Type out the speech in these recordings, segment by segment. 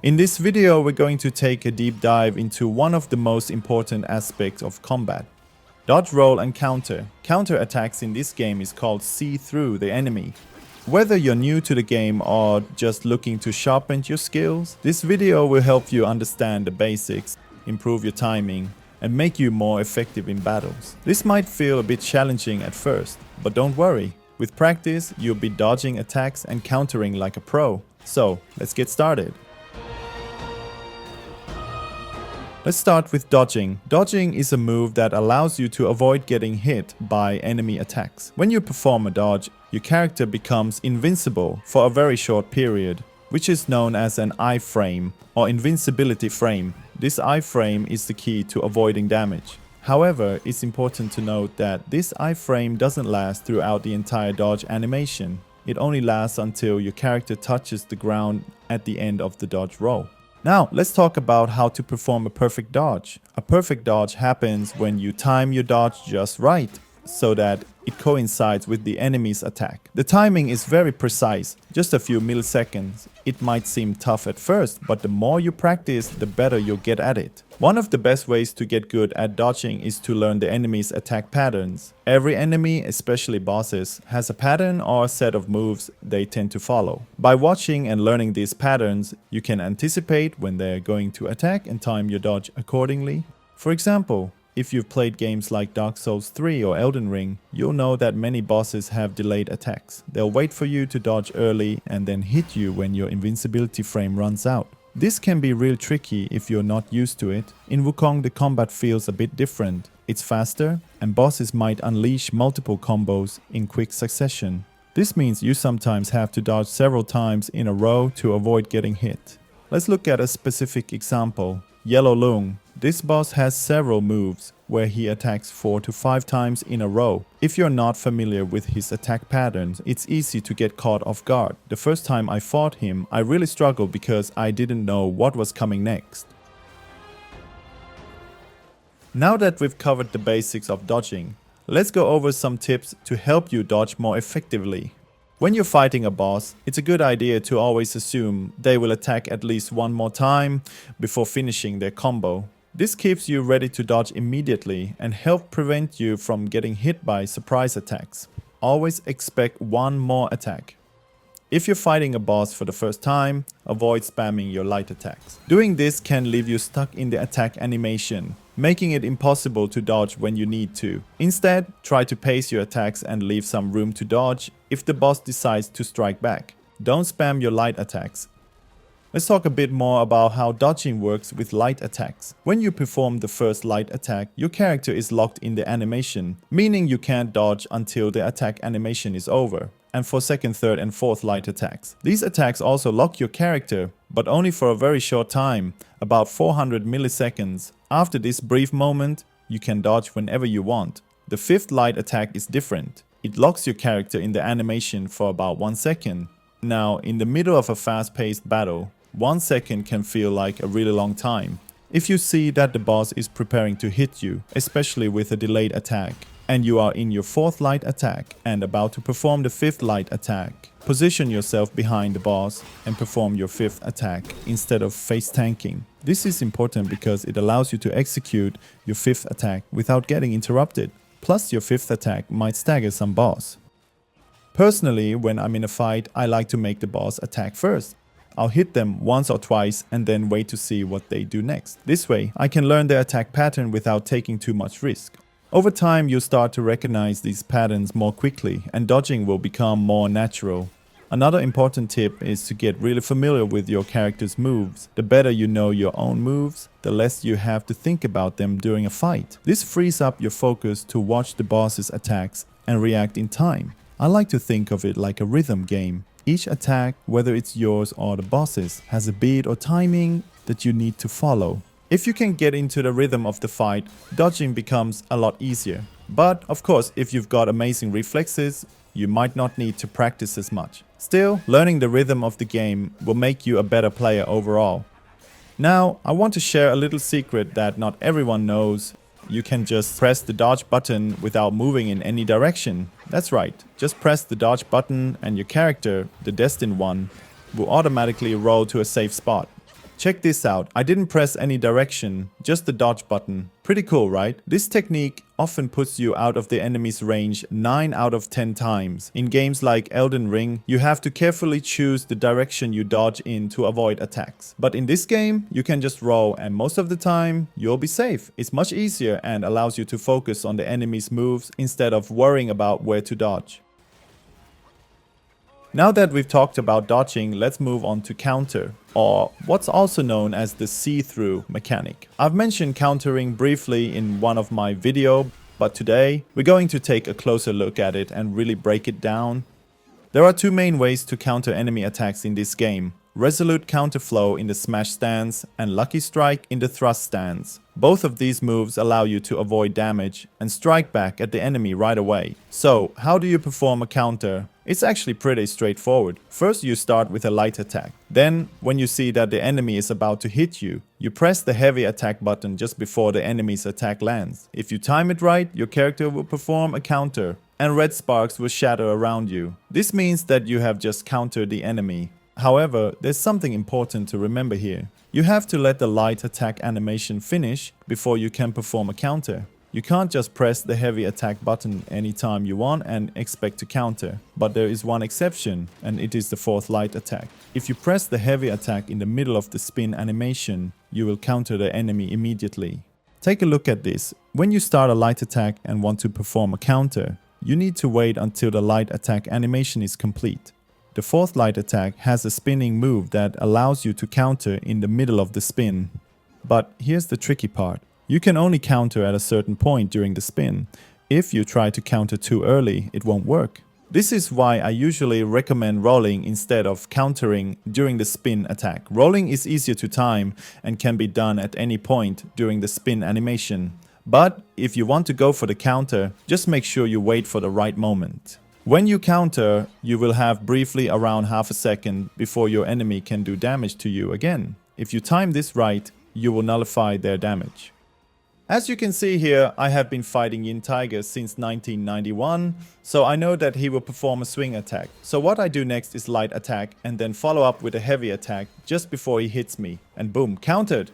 In this video, we're going to take a deep dive into one of the most important aspects of combat. Dodge, roll and counter. Counter attacks in this game is called see through the enemy. Whether you're new to the game or just looking to sharpen your skills, this video will help you understand the basics, improve your timing, and make you more effective in battles. This might feel a bit challenging at first, but don't worry. With practice, you'll be dodging attacks and countering like a pro. So, let's get started. Let's start with dodging. Dodging is a move that allows you to avoid getting hit by enemy attacks. When you perform a dodge, your character becomes invincible for a very short period, which is known as an iframe or invincibility frame. This iframe is the key to avoiding damage. However, it's important to note that this iframe doesn't last throughout the entire dodge animation. It only lasts until your character touches the ground at the end of the dodge roll. Now, let's talk about how to perform a perfect dodge. A perfect dodge happens when you time your dodge just right, so that it coincides with the enemy's attack. The timing is very precise, just a few milliseconds. It might seem tough at first, but the more you practice, the better you'll get at it. One of the best ways to get good at dodging is to learn the enemy's attack patterns. Every enemy, especially bosses, has a pattern or a set of moves they tend to follow. By watching and learning these patterns, you can anticipate when they're going to attack and time your dodge accordingly. For example, if you've played games like Dark Souls 3 or Elden Ring, you'll know that many bosses have delayed attacks. They'll wait for you to dodge early and then hit you when your invincibility frame runs out. This can be real tricky if you're not used to it. In Wukong, the combat feels a bit different. It's faster, and bosses might unleash multiple combos in quick succession. This means you sometimes have to dodge several times in a row to avoid getting hit. Let's look at a specific example. Yellow Lung. This boss has several moves where he attacks 4 to 5 times in a row. If you're not familiar with his attack patterns, it's easy to get caught off guard. The first time I fought him, I really struggled because I didn't know what was coming next. Now that we've covered the basics of dodging, let's go over some tips to help you dodge more effectively. When you're fighting a boss, it's a good idea to always assume they will attack at least one more time before finishing their combo. This keeps you ready to dodge immediately and help prevent you from getting hit by surprise attacks. Always expect one more attack. If you're fighting a boss for the first time, avoid spamming your light attacks. Doing this can leave you stuck in the attack animation, making it impossible to dodge when you need to. Instead, try to pace your attacks and leave some room to dodge if the boss decides to strike back. Don't spam your light attacks. Let's talk a bit more about how dodging works with light attacks. When you perform the first light attack, your character is locked in the animation, meaning you can't dodge until the attack animation is over. And for second, third and fourth light attacks. These attacks also lock your character, but only for a very short time, about 400 milliseconds. After this brief moment, you can dodge whenever you want. The fifth light attack is different. It locks your character in the animation for about 1 second. Now, in the middle of a fast-paced battle, 1 second can feel like a really long time. If you see that the boss is preparing to hit you, especially with a delayed attack, and you are in your fourth light attack and about to perform the fifth light attack, position yourself behind the boss and perform your fifth attack instead of face tanking. This is important because it allows you to execute your fifth attack without getting interrupted. Plus, your fifth attack might stagger some boss. Personally, when I'm in a fight, I like to make the boss attack first. I'll hit them once or twice and then wait to see what they do next. This way, I can learn their attack pattern without taking too much risk. Over time, you'll start to recognize these patterns more quickly and dodging will become more natural. Another important tip is to get really familiar with your character's moves. The better you know your own moves, the less you have to think about them during a fight. This frees up your focus to watch the boss's attacks and react in time. I like to think of it like a rhythm game. Each attack, whether it's yours or the boss's, has a beat or timing that you need to follow. If you can get into the rhythm of the fight, dodging becomes a lot easier. But of course, if you've got amazing reflexes, you might not need to practice as much. Still, learning the rhythm of the game will make you a better player overall. Now, I want to share a little secret that not everyone knows. You can just press the dodge button without moving in any direction. That's right, just press the dodge button and your character, the destined one, will automatically roll to a safe spot. Check this out, I didn't press any direction, just the dodge button. Pretty cool, right? This technique often puts you out of the enemy's range 9 out of 10 times. In games like Elden Ring, you have to carefully choose the direction you dodge in to avoid attacks. But in this game, you can just roll and most of the time, you'll be safe. It's much easier and allows you to focus on the enemy's moves instead of worrying about where to dodge. Now that we've talked about dodging, let's move on to counter, or what's also known as the see-through mechanic. I've mentioned countering briefly in one of my videos, but today we're going to take a closer look at it and really break it down. There are two main ways to counter enemy attacks in this game: resolute counterflow in the smash stance and lucky strike in the thrust stance. Both of these moves allow you to avoid damage and strike back at the enemy right away. So, how do you perform a counter? It's actually pretty straightforward. First you start with a light attack. Then, when you see that the enemy is about to hit you, you press the heavy attack button just before the enemy's attack lands. If you time it right, your character will perform a counter, and red sparks will shatter around you. This means that you have just countered the enemy. However, there's something important to remember here. You have to let the light attack animation finish before you can perform a counter. You can't just press the heavy attack button anytime you want and expect to counter. But there is one exception, and it is the fourth light attack. If you press the heavy attack in the middle of the spin animation, you will counter the enemy immediately. Take a look at this. When you start a light attack and want to perform a counter, you need to wait until the light attack animation is complete. The fourth light attack has a spinning move that allows you to counter in the middle of the spin. But here's the tricky part. You can only counter at a certain point during the spin. If you try to counter too early, it won't work. This is why I usually recommend rolling instead of countering during the spin attack. Rolling is easier to time and can be done at any point during the spin animation. But if you want to go for the counter, just make sure you wait for the right moment. When you counter, you will have briefly around half a second before your enemy can do damage to you again. If you time this right, you will nullify their damage. As you can see here, I have been fighting Yin Tiger since 1991, so I know that he will perform a swing attack. So what I do next is light attack and then follow up with a heavy attack just before he hits me, and boom, countered!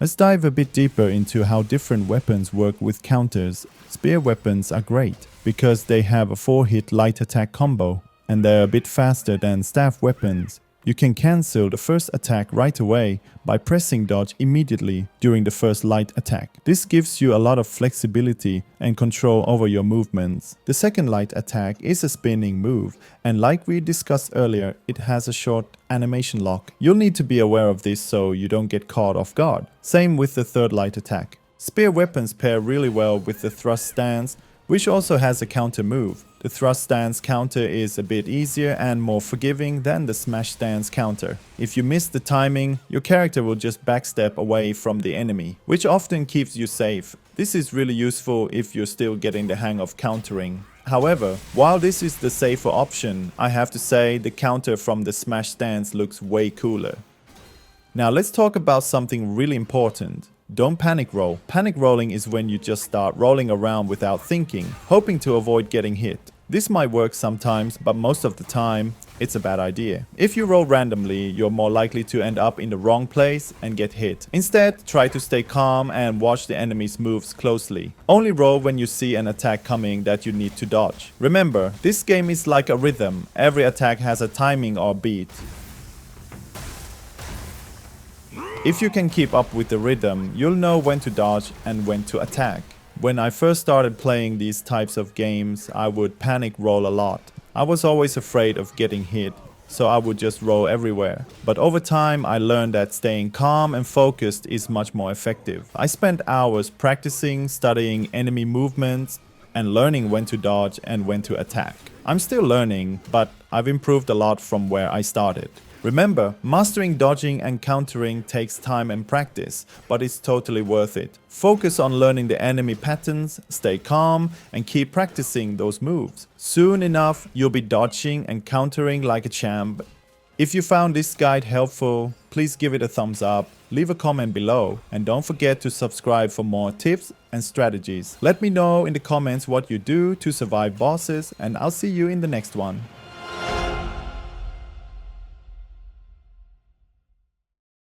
Let's dive a bit deeper into how different weapons work with counters. Spear weapons are great because they have a 4-hit light attack combo, and they're a bit faster than staff weapons. You can cancel the first attack right away by pressing dodge immediately during the first light attack. This gives you a lot of flexibility and control over your movements. The second light attack is a spinning move, and like we discussed earlier, it has a short animation lock. You'll need to be aware of this so you don't get caught off guard. Same with the third light attack. Spear weapons pair really well with the thrust stance, which also has a counter move. The thrust stance counter is a bit easier and more forgiving than the smash stance counter. If you miss the timing, your character will just backstep away from the enemy, which often keeps you safe. This is really useful if you're still getting the hang of countering. However, while this is the safer option, I have to say the counter from the smash stance looks way cooler. Now let's talk about something really important. Don't panic roll. Panic rolling is when you just start rolling around without thinking, hoping to avoid getting hit. This might work sometimes, but most of the time, it's a bad idea. If you roll randomly, you're more likely to end up in the wrong place and get hit. Instead, try to stay calm and watch the enemy's moves closely. Only roll when you see an attack coming that you need to dodge. Remember, this game is like a rhythm. Every attack has a timing or beat. If you can keep up with the rhythm, you'll know when to dodge and when to attack. When I first started playing these types of games, I would panic roll a lot. I was always afraid of getting hit, so I would just roll everywhere. But over time, I learned that staying calm and focused is much more effective. I spent hours practicing, studying enemy movements, and learning when to dodge and when to attack. I'm still learning, but I've improved a lot from where I started. Remember, mastering dodging and countering takes time and practice, but it's totally worth it. Focus on learning the enemy patterns, stay calm, and keep practicing those moves. Soon enough, you'll be dodging and countering like a champ. If you found this guide helpful, please give it a thumbs up, leave a comment below, and don't forget to subscribe for more tips and strategies. Let me know in the comments what you do to survive bosses, and I'll see you in the next one.